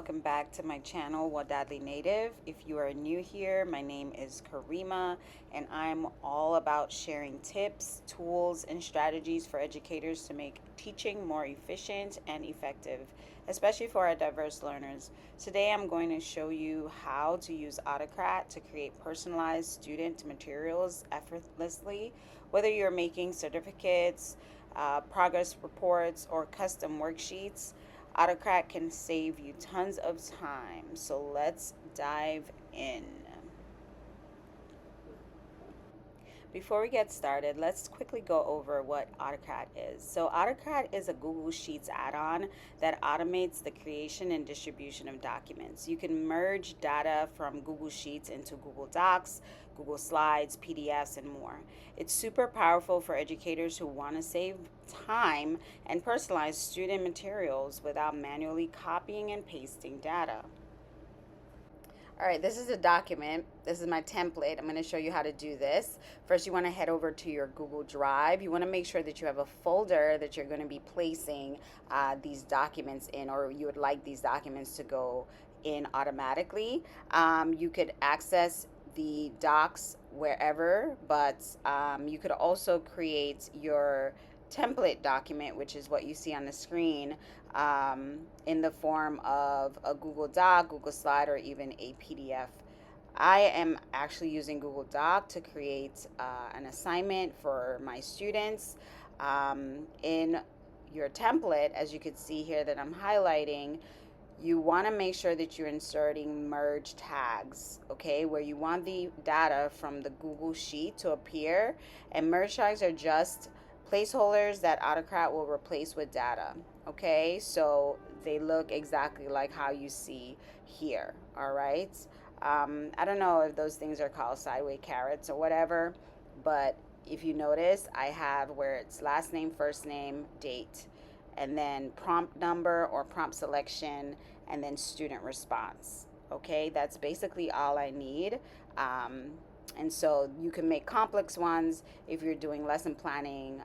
welcome back to my channel, Wadadli Native. If you are new here, my name is Karima, and I'm all about sharing tips, tools, and strategies for educators to make teaching more efficient and effective, especially for our diverse learners. Today, I'm going to show you how to use Autocrat to create personalized student materials effortlessly, whether you're making certificates, progress reports, or custom worksheets. Autocrat can save you tons of time. So let's dive in. Before we get started, let's quickly go over what Autocrat is. So Autocrat is a Google Sheets add-on that automates the creation and distribution of documents. You can merge data from Google Sheets into Google Docs, Google Slides, PDFs, and more. It's super powerful for educators who want to save time and personalize student materials without manually copying and pasting data. All right, this is a document. This is my template. I'm going to show you how to do this. First, you want to head over to your Google Drive. You want to make sure that you have a folder that you're going to be placing these documents in, or you would like these documents to go in automatically. You could access the docs wherever, but you could also create your template document, which is what you see on the screen, in the form of a Google Doc, Google Slide, or even a PDF. I am actually using Google Doc to create an assignment for my students. In your template, as you can see here that I'm highlighting, you want to make sure that you're inserting merge tags, okay, where you want the data from the Google Sheet to appear, and merge tags are just placeholders that Autocrat will replace with data, okay? So they look exactly like how you see here, all right? I don't know if those things are called sideways carrots or whatever, but if you notice, I have where it's last name, first name, date, and then prompt number or prompt selection, and then student response. Okay, that's basically all I need. And so you can make complex ones if you're doing lesson planning,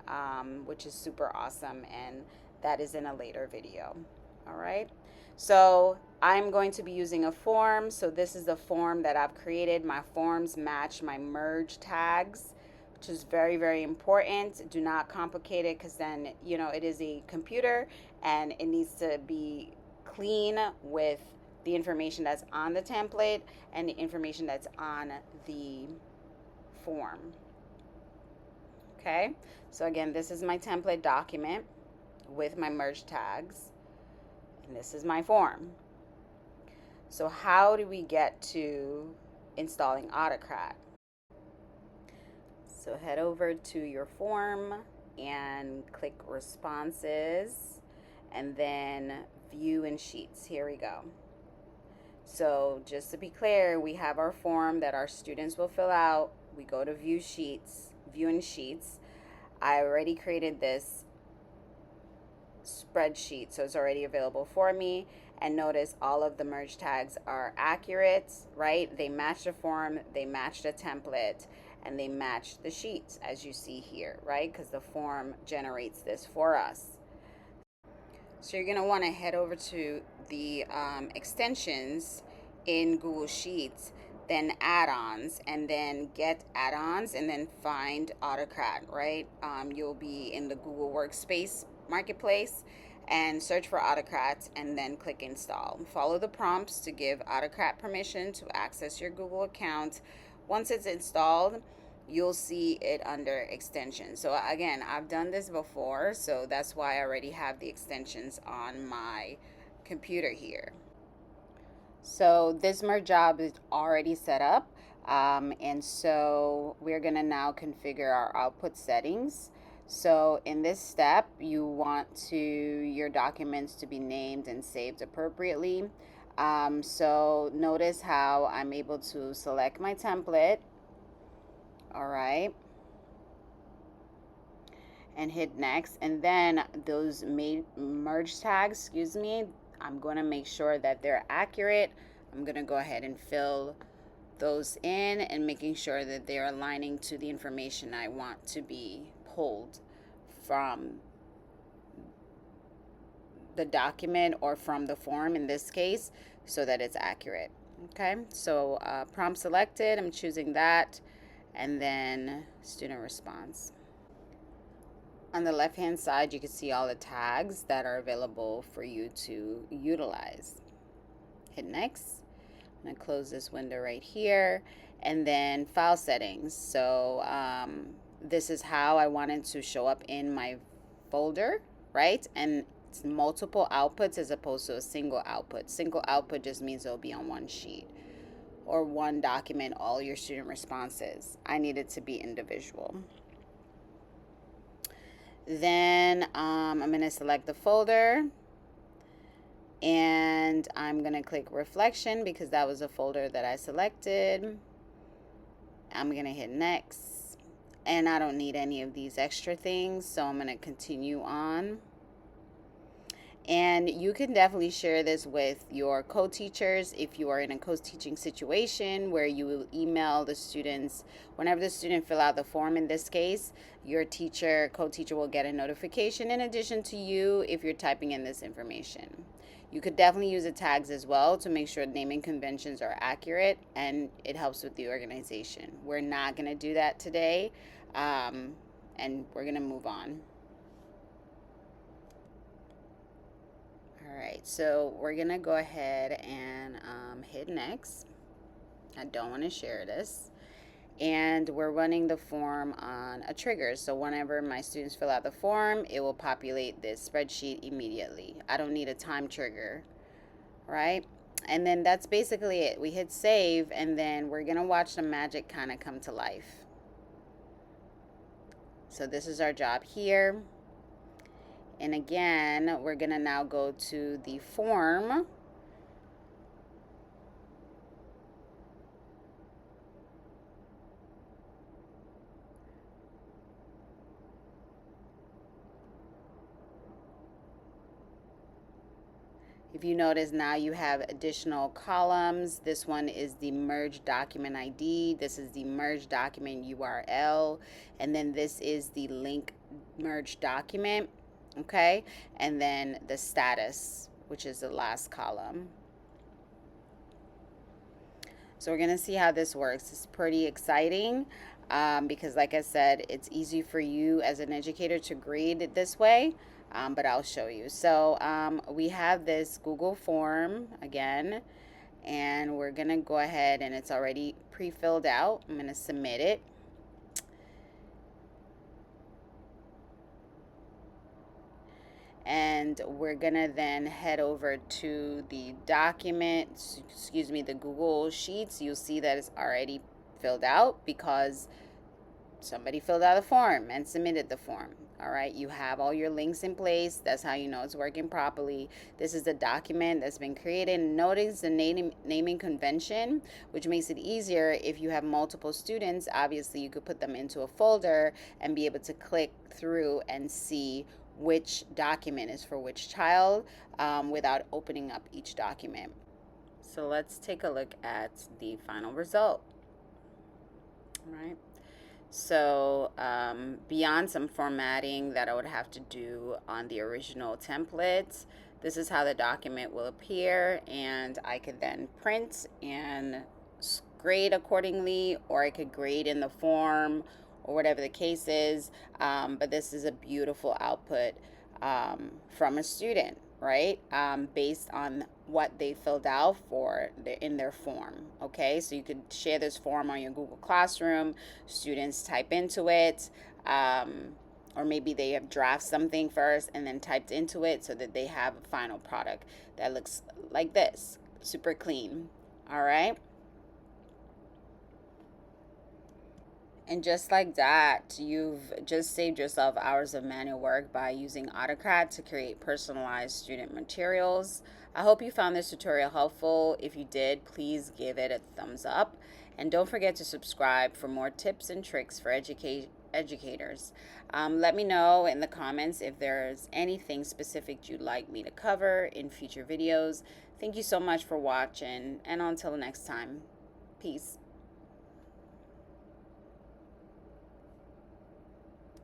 which is super awesome, and that is in a later video. All right, so I'm going to be using a form. So this is the form that I've created. My forms match my merge tags, which is very, very important. Do not complicate it, because then, you know, it is a computer and it needs to be clean with the information that's on the template and the information that's on the form. Okay, so again, this is my template document with my merge tags, and this is my form. So how do we get to installing Autocrat? So head over to your form and click responses, and then view in sheets. Here we go. So just to be clear, we have our form that our students will fill out. We go to view sheets, view in sheets. I already created this spreadsheet, so it's already available for me. And notice all of the merge tags are accurate, right? They match the form, they match the template, and they match the sheets, as you see here, right? Because the form generates this for us. So you're going to want to head over to the extensions in Google Sheets, then add-ons, and then get add-ons, and then find Autocrat, right? You'll be in the Google Workspace Marketplace and search for Autocrat, and then click install. Follow the prompts to give Autocrat permission to access your Google account. Once it's installed, you'll see it under extensions. So again, I've done this before, so that's why I already have the extensions on my computer here. So this merge job is already set up, and so we're gonna now configure our output settings. So in this step, you want your documents to be named and saved appropriately. So notice how I'm able to select my template, all right, and hit next, and then those merge tags, excuse me, I'm going to make sure that they're accurate. I'm going to go ahead and fill those in and making sure that they're aligning to the information I want to be pulled from the document or from the form in this case so that it's accurate. Okay, so prompt selected, I'm choosing that, and then student response. On the left hand side, you can see all the tags that are available for you to utilize. Hit next. I'm going to close this window right here, and then file settings. So this is how I wanted to show up in my folder, right? And it's multiple outputs as opposed to a single output. Single output just means it'll be on one sheet or one document, all your student responses. I need it to be individual. Then I'm going to select the folder, and I'm going to click reflection because that was a folder that I selected. I'm going to hit next, and I don't need any of these extra things, so I'm going to continue on. And you can definitely share this with your co-teachers if you are in a co-teaching situation where you will email the students. Whenever the student fill out the form, in this case, your teacher, co-teacher will get a notification in addition to you if you're typing in this information. You could definitely use the tags as well to make sure naming conventions are accurate, and it helps with the organization. We're not going to do that today, and we're going to move on. All right, so we're going to go ahead and hit next. I don't want to share this. And we're running the form on a trigger. So whenever my students fill out the form, it will populate this spreadsheet immediately. I don't need a time trigger, right? And then that's basically it. We hit save, and then we're going to watch the magic kind of come to life. So this is our job here. And again, we're going to now go to the form. If you notice, now you have additional columns. This one is the merge document ID. This is the merge document URL. And then this is the link merge document. Okay. And then the status, which is the last column. So we're going to see how this works. It's pretty exciting because, like I said, it's easy for you as an educator to grade it this way. But I'll show you. So we have this Google form again, and we're going to go ahead, and it's already pre-filled out. I'm going to submit it. And we're going to then head over to the document, the Google Sheets. You'll see that it's already filled out because somebody filled out a form and submitted the form. All right, you have all your links in place. That's how you know it's working properly. This is the document that's been created. Notice the naming convention, which makes it easier if you have multiple students. Obviously, you could put them into a folder and be able to click through and see which document is for which child without opening up each document. So let's take a look at the final result. All right. So beyond some formatting that I would have to do on the original template, this is how the document will appear, and I could then print and grade accordingly, or I could grade in the form or whatever the case is. But this is a beautiful output from a student, right? Based on what they filled out in their form. Okay, so you could share this form on your Google Classroom. Students type into it, or maybe they have drafted something first and then typed into it so that they have a final product that looks like this, super clean. All right. And just like that, you've just saved yourself hours of manual work by using Autocrat to create personalized student materials. I hope you found this tutorial helpful. If you did, please give it a thumbs up. And don't forget to subscribe for more tips and tricks for educators. Let me know in the comments if there's anything specific you'd like me to cover in future videos. Thank you so much for watching, and until next time, peace.